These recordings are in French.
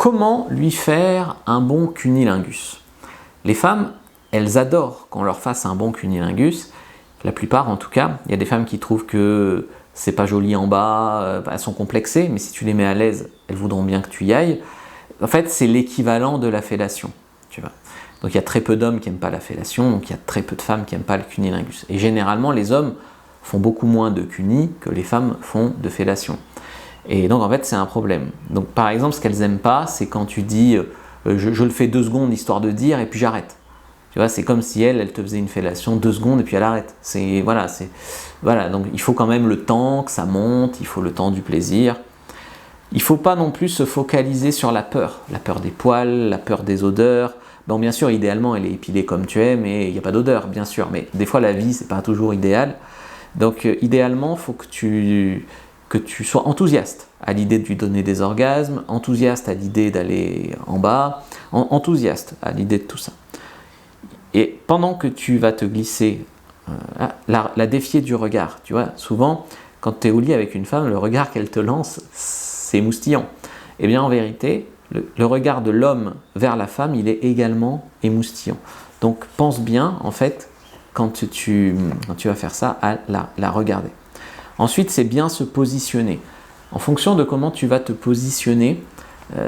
Comment lui faire un bon cunnilingus? Les femmes, elles adorent qu'on leur fasse un bon cunnilingus. La plupart en tout cas. Il y a des femmes qui trouvent que c'est pas joli en bas, elles sont complexées, mais si tu les mets à l'aise, elles voudront bien que tu y ailles. En fait, c'est l'équivalent de la fellation, tu vois. Donc il y a très peu d'hommes qui n'aiment pas la fellation, donc il y a très peu de femmes qui n'aiment pas le cunnilingus. Et généralement, les hommes font beaucoup moins de cunni que les femmes font de fellation. Et donc en fait, c'est un problème. Donc par exemple, ce qu'elles n'aiment pas, c'est quand tu dis je le fais 2 secondes histoire de dire et puis j'arrête. Tu vois, c'est comme si elle te faisait une fellation 2 secondes et puis elle arrête. Voilà, donc il faut quand même le temps que ça monte, il faut le temps du plaisir. Il ne faut pas non plus se focaliser sur la peur des poils, la peur des odeurs. Bon, bien sûr, idéalement, elle est épilée comme tu es, mais il n'y a pas d'odeur, bien sûr. Mais des fois, la vie, c'est pas toujours idéal. Donc, idéalement, il faut que tu sois enthousiaste à l'idée de lui donner des orgasmes, enthousiaste à l'idée d'aller en bas, enthousiaste à l'idée de tout ça. Et pendant que tu vas te glisser, la défier du regard, tu vois, souvent, quand tu es au lit avec une femme, le regard qu'elle te lance, c'est émoustillant. Eh bien, en vérité, le regard de l'homme vers la femme, il est également émoustillant. Donc, pense bien, en fait, quand tu vas faire ça, à la regarder. Ensuite, c'est bien se positionner. En fonction de comment tu vas te positionner,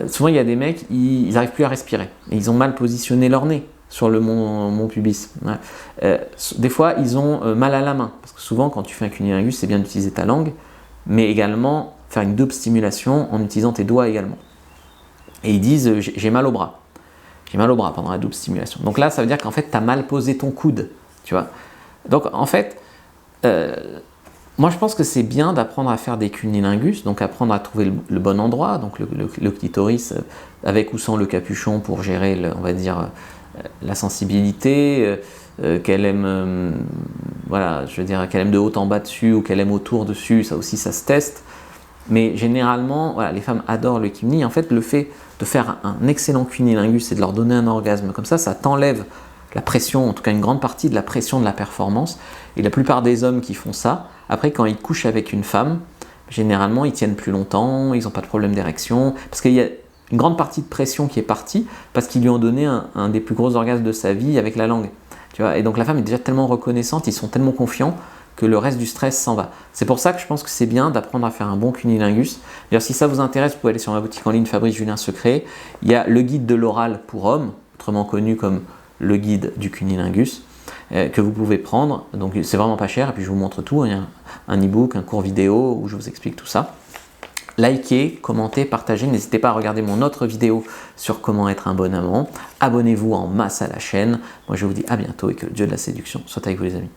souvent, il y a des mecs, ils n'arrivent plus à respirer. Et ils ont mal positionné leur nez sur le mont pubis. Des fois, ils ont mal à la main. Parce que souvent, quand tu fais un cunnilingus, c'est bien d'utiliser ta langue, mais également faire une double stimulation en utilisant tes doigts également. Et ils disent j'ai mal au bras. J'ai mal au bras pendant la double stimulation. Donc là, ça veut dire qu'en fait, tu as mal posé ton coude. Tu vois. Donc en fait, moi je pense que c'est bien d'apprendre à faire des cunnilingus, donc apprendre à trouver le bon endroit, donc le clitoris avec ou sans le capuchon pour gérer, on va dire, la sensibilité, qu'elle aime, voilà, je veux dire, qu'elle aime de haut en bas dessus ou qu'elle aime autour dessus, ça aussi ça se teste. Mais généralement, voilà, les femmes adorent le cunni. En fait, le fait de faire un excellent cunnilingus et de leur donner un orgasme comme ça t'enlève la pression, en tout cas une grande partie de la pression de la performance. Et la plupart des hommes qui font ça, après quand ils couchent avec une femme, généralement ils tiennent plus longtemps, ils n'ont pas de problème d'érection, parce qu'il y a une grande partie de pression qui est partie, parce qu'ils lui ont donné un des plus gros orgasmes de sa vie avec la langue. Tu vois, et donc la femme est déjà tellement reconnaissante, ils sont tellement confiants, que le reste du stress s'en va. C'est pour ça que je pense que c'est bien d'apprendre à faire un bon cunnilingus. D'ailleurs, si ça vous intéresse, vous pouvez aller sur ma boutique en ligne Fabrice Julien Secret. Il y a le guide de l'oral pour hommes, autrement connu comme le guide du cunnilingus, que vous pouvez prendre. Donc c'est vraiment pas cher, et puis je vous montre tout. Il y a un e-book, un cours vidéo où je vous explique tout ça. Likez, commentez, partagez. N'hésitez pas à regarder mon autre vidéo sur comment être un bon amant. Abonnez-vous en masse à la chaîne. Moi je vous dis à bientôt et que le dieu de la séduction soit avec vous les amis.